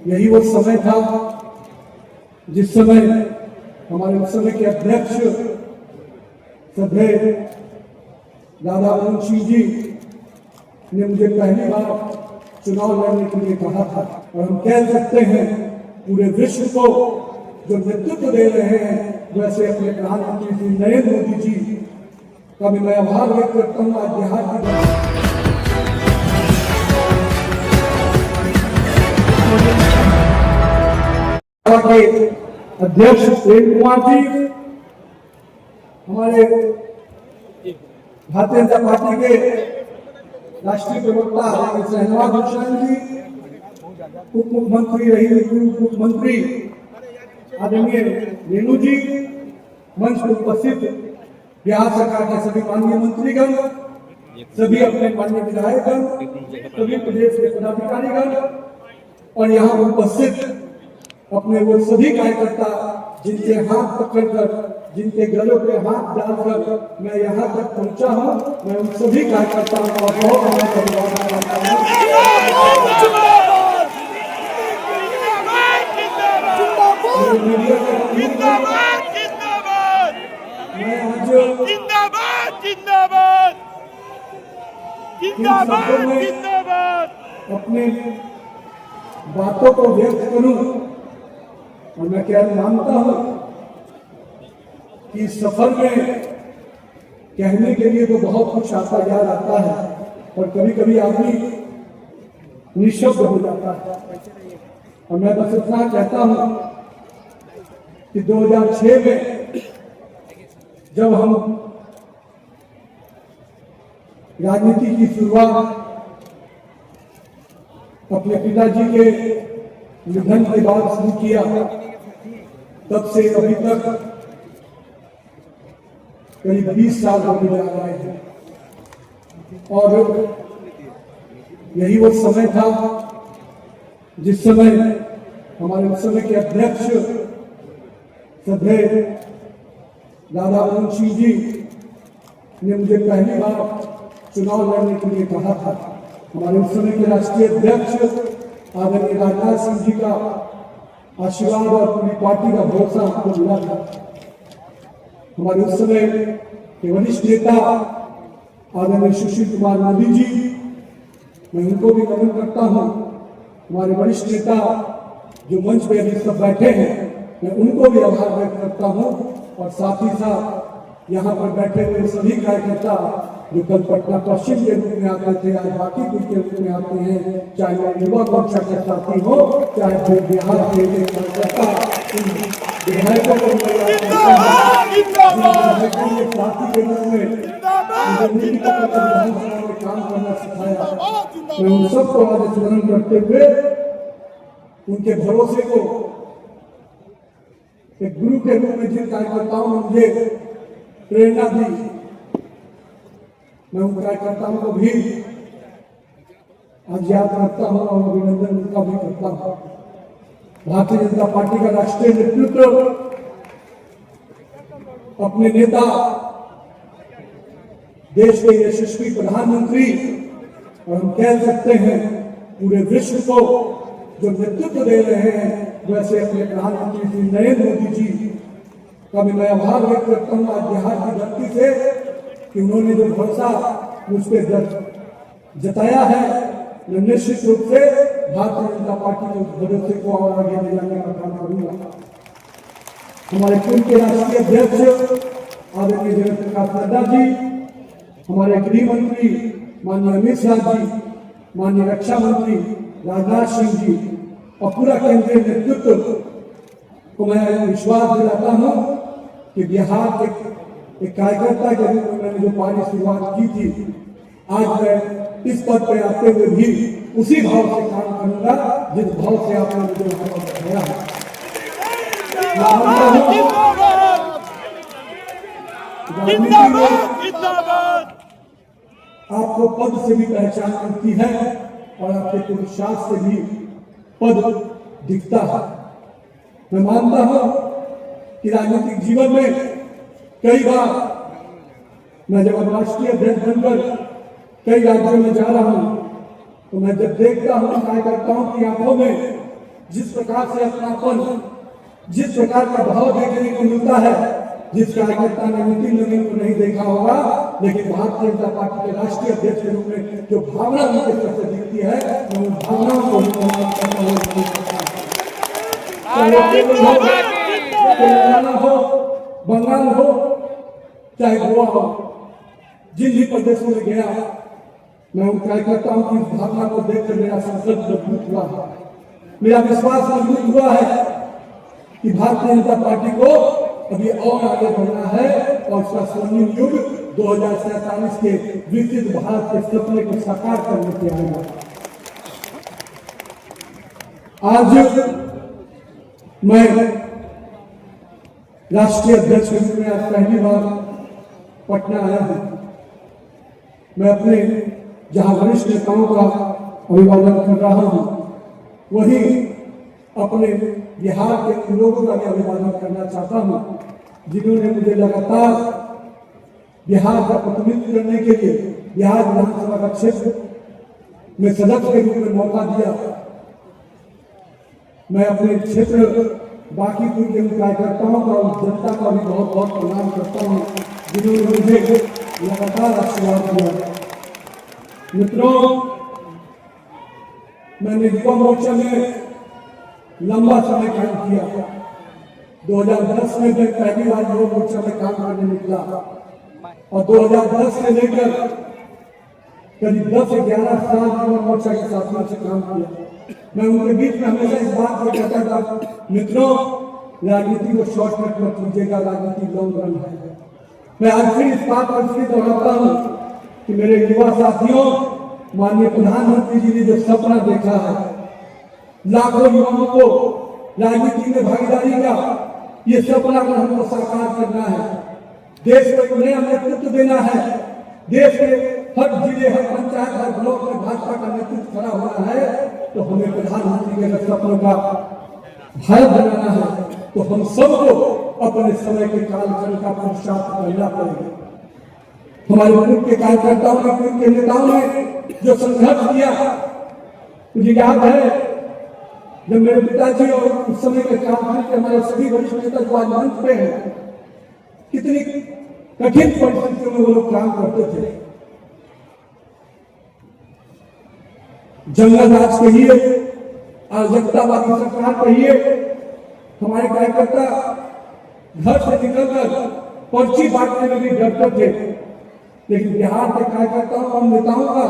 यही वो समय था जिस समय हमारे उस समय के अध्यक्ष सभ्य दादा अरुण सिंह जी ने मुझे पहली बार चुनाव लड़ने के लिए कहा था। और हम कह सकते हैं पूरे विश्व को जो नेतृत्व दे रहे हैं वैसे अपने प्रधानमंत्री श्री नरेंद्र मोदी जी का भी मैं आभार व्यक्त करता हूँ। आज बिहार के अध्यक्ष प्रेम कुमार जी, हमारे भारतीय जनता पार्टी के राष्ट्रीय प्रवक्ता शहनवाज हुसैन जी, उप मुख्यमंत्री रही उप मुख्यमंत्री आदरणीय रेणु जी, मंच पर उपस्थित बिहार सरकार के सभी माननीय मंत्रीगण, सभी अपने माननीय विधायकगण, सभी प्रदेश के पदाधिकारीगण और यहाँ उपस्थित अपने वो सभी कार्यकर्ता जिनके हाथ पकड़कर, जिनके गलों पे हाथ डालकर मैं यहाँ तक पहुँचा हूँ, मैं उन सभी कार्यकर्ताओं का बहुत धन्यवाद करता हूँ। अपने बातों को व्यक्त करूं और मैं क्या मानता हूं कि सफर में कहने के लिए तो बहुत कुछ आता याद आता है और कभी कभी आदमी निशब्द हो जाता है। और मैं बस इतना कहता हूं कि 2006 में जब हम राजनीति की शुरुआत अपने पिताजी के निधन के बाद शुरू किया, तब से अभी तक करीब 20 साल होने जा रहे हैं। और यही वो समय था जिस समय हमारे उस समय के अध्यक्ष सभ्य दादा अरुण सिंह जी ने मुझे पहली बार चुनाव लड़ने के लिए कहा था। हमारे उस समय के राष्ट्रीय अध्यक्ष आदरणीय राजनाथ सिंह जी का आशीर्वाद और पूरी पार्टी का भरोसा हमको मिला था। हमारे उस समय के वरिष्ठ नेता आदरणीय सुशील कुमार मोदी जी, मैं उनको भी नमन करता हूँ। हमारे वरिष्ठ नेता जो मंच पे अभी सब बैठे हैं, मैं उनको भी आभार व्यक्त करता हूँ। और साथ ही साथ यहाँ पर बैठे हुए सभी कार्यकर्ता जो कल पटना पश्चिम के रूप में आते थे, आज बाकी कुछ के रूप में आते हैं, चाहे वो युवा मोर्चा के साथी हो, चाहे वो बिहार के कार्यकर्ता विधायकों को साथी के रूप में काम करना सिखाया। मैं उन सबको आज स्मरण करते हुए उनके भरोसे को एक गुरु के रूप में जिन कार्यकर्ताओं ने मुझे प्रेरणा दी, मैं उन कार्यकर्ताओं को भी आज याद रखता हूं और अभिनंदन उनका भी करता हूं। भारतीय जनता पार्टी का राष्ट्रीय नेतृत्व अपने नेता, देश के यशस्वी प्रधानमंत्री और हम कह सकते हैं पूरे विश्व को जो नेतृत्व दे रहे हैं वैसे अपने प्रधानमंत्री श्री नरेंद्र मोदी जी का भी मैं आभार व्यक्त करता हूँ। आज बिहार की धरती से कि उन्होंने जो भरोसा मुझ पर जताया है, मैं निश्चित रूप से भारतीय जनता पार्टी के भरोसे को और आगे ले जाने का काम करूंगा। हमारे पूर्व के राष्ट्रीय अध्यक्ष आदरणीय जगत प्रकाश नड्डा जी, हमारे गृह मंत्री माननीय अमित शाह जी, माननीय रक्षा मंत्री राजनाथ सिंह जी और पूरा केंद्रीय नेतृत्व को मैं विश्वास दिलाता हूं कि बिहार के एक कार्यकर्ता के रूप में मैंने जो पार्टी शुरुआत की थी, आज मैं इस पद पर आते हुए भी उसी भाव से काम करूंगा जिस भाव से आपने मुझे वहां पर बताया है। आपको पद से भी पहचान मिलती है और आपके पुरुषार्थ से भी पद दिखता है। मैं मानता हूं कि राजनीतिक जीवन में कई बार मैं जब राष्ट्रीय अध्यक्ष बनकर कई राज्यों में जा रहा हूं तो मैं जब देखता हूं कार्यकर्ताओं की आंखों में जिस प्रकार से अपनापन, जिस प्रकार का भाव देखने को मिलता है, जिस कार्यकर्ता ने नितिन नवीन को नहीं देखा होगा, लेकिन भारतीय जनता पार्टी के राष्ट्रीय अध्यक्ष के रूप में जो भावना उनके तरफ से दिखती है, मैं उन भावनाओं को तेलंगाना हो, बंगाल हो, चाहे गोवा हो, जिन भी प्रदेशों में गया, मैं उन कार्यकर्ताओं की भावना को देखकर मेरा संकल्प मजबूत हुआ है, मेरा विश्वास मजबूत हुआ है कि भारतीय जनता पार्टी को अभी और आगे बढ़ना है और उसका स्वर्णिम युग 2047 के विकसित भारत के सपने को साकार करने के आएगा। आज मैं राष्ट्रीय अध्यक्ष के रूप में आज पहली बार पटना आया हूं। मैं अपने जहां वरिष्ठ नेताओं का अभिवादन कर रहा हूं, वहीं अपने बिहार के उन लोगों का भी अभिवादन करना चाहता हूं जिन्होंने मुझे लगातार बिहार का प्रतिनिधित्व करने के लिए बिहार विधानसभा का क्षेत्र में सदस्य के रूप में मौका दिया। मैं अपने क्षेत्र बांकीपुर के उन कार्यकर्ताओं का, उस जनता का भी बहुत बहुत प्रणाम करता हूं जिन्होंने मुझे लगातार आशीर्वाद दिया। मित्रों, मैंने युवा मोर्चा में लंबा समय काम किया। 2010 में मैं पहली बार युवा मोर्चा में काम करने निकला और 2010 से लेकर करीब 10-11 साल युवा मोर्चा के साथियों से काम किया। मैं उनके बीच में हमेशा इस बात को कहता था, मित्रों, राजनीति को शॉर्टकट मत कीजिएगा, राजनीति लॉन्ग रन है। मैं आज फिर इस बात पर इसलिए दोहराता हूं कि मेरे युवा साथियों, माननीय प्रधानमंत्री जी ने जो सपना देखा है लाखों युवाओं को राजनीति में भागीदारी का, ये सपना को हमको साकार करना है। देश को एक नया नेतृत्व देना है। देश के हर जिले, हर पंचायत, हर ब्लॉक में भाजपा का नेतृत्व खड़ा होना है, तो हमें प्रधानमंत्री के सपनों का भारत बनाना है। तो हम सबको अपने समय के कालखंड का पुरुषार्थ करना पड़ेगा। हमारे पूर्व के कार्यकर्ताओं ने, पूर्व के नेताओं ने जो संघर्ष किया, मुझे याद है जब मेरे पिताजी और उस समय के कालखंड के हमारे सभी वरिष्ठ नेता जो आज मंच पे हैं, कितनी कठिन परिस्थितियों में वो लोग काम करते थे। जंगल राज कहिए, अराजकतावादी सरकार कहिए, हमारे कार्यकर्ता घर से निकलकर पर्ची बांटने में भी डरते थे। लेकिन बिहार के कार्यकर्ताओं और नेताओं का